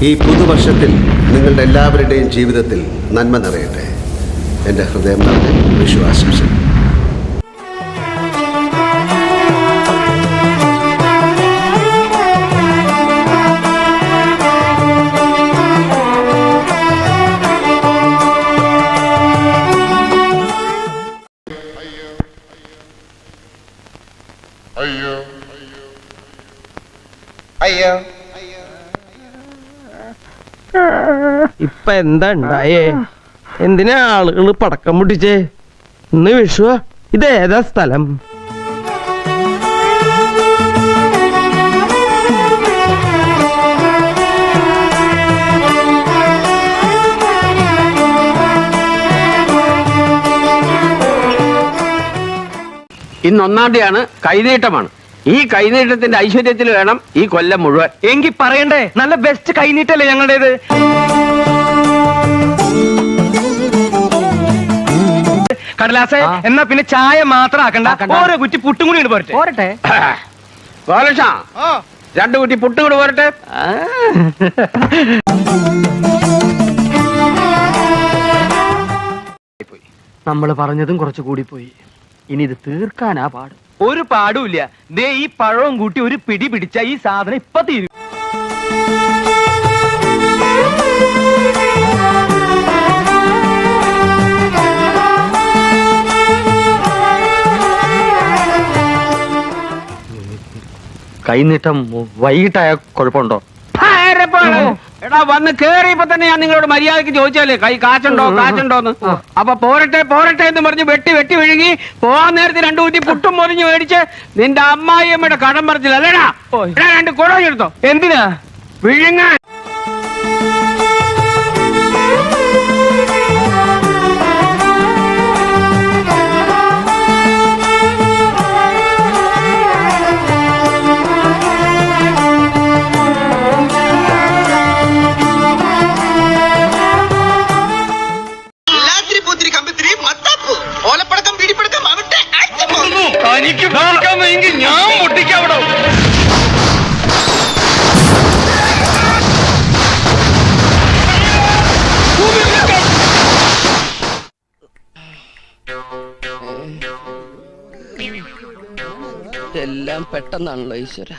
ഈ പുതുവർഷത്തിൽ നിങ്ങളുടെ എല്ലാവരുടെയും ജീവിതത്തിൽ നന്മ നിറയട്ടെ. എൻ്റെ ഹൃദയം നിറഞ്ഞ വിഷു ആശംസകൾ. അയ്യോ ഇപ്പൊ എന്താ ഉണ്ടായേ? എന്തിനാ ആളുകൾ പടക്കം പൊട്ടിച്ചേ? ഇന്ന് വിഷുവാ. ഇതേതാ സ്ഥലം? ഇന്ന് 1-ാം തീയതിയാണ്. കൈനീട്ടമാണ്. ഈ കൈനീട്ടത്തിന്റെ ഐശ്വര്യത്തിൽ വേണം ഈ കൊല്ലം മുഴുവൻ. എങ്കിൽ പറയണ്ടേ, നല്ല ബെസ്റ്റ് കൈനീട്ടല്ലേ ഞങ്ങളുടേത്. കടലാസേ, എന്നാ പിന്നെ ചായ മാത്രം ആക്കണ്ട, ഓരോ കുറ്റി പുട്ടും കൂടി പോരട്ടെ. പോരട്ടെ ഗോലക്ഷ, 2 കുറ്റി പുട്ടും കൂടി പോരട്ടെ. നമ്മള് പറഞ്ഞതും കുറച്ചു കൂടി പോയി. ഇനി ഇത് തീർക്കാനാ പാട്. ഒരു പാടുമില്ല. ദേ ഈ പഴവും കൂട്ടി ഒരു പിടി പിടിച്ച ഈ സാധനം ഇപ്പൊ തീരും. കൈനീട്ടം വൈകിട്ടായ കുഴപ്പമുണ്ടോ? എടാ, വന്ന് കേറിയപ്പോ തന്നെ ഞാൻ നിങ്ങളോട് മര്യാദക്ക് ചോദിച്ചാലേ കൈ കാച്ചുണ്ടോന്ന്. അപ്പൊ പോരട്ടെ എന്ന് പറഞ്ഞ് വെട്ടി വിഴുങ്ങി പോവാൻ നേരത്തെ 2 കുറ്റി പുട്ടും പൊരിഞ്ഞ് മേടിച്ച് നിന്റെ അമ്മായിയമ്മയുടെ കടം പറിച്ചില്ല അല്ലേടാ? 2 കുടം എടുത്തോ. എന്തിനാ? വിഴുങ്ങാൻ. ഞാൻ പൊട്ടിക്കാവിടോ. എല്ലാം പെട്ടെന്നാണല്ലോ ഈശ്വര.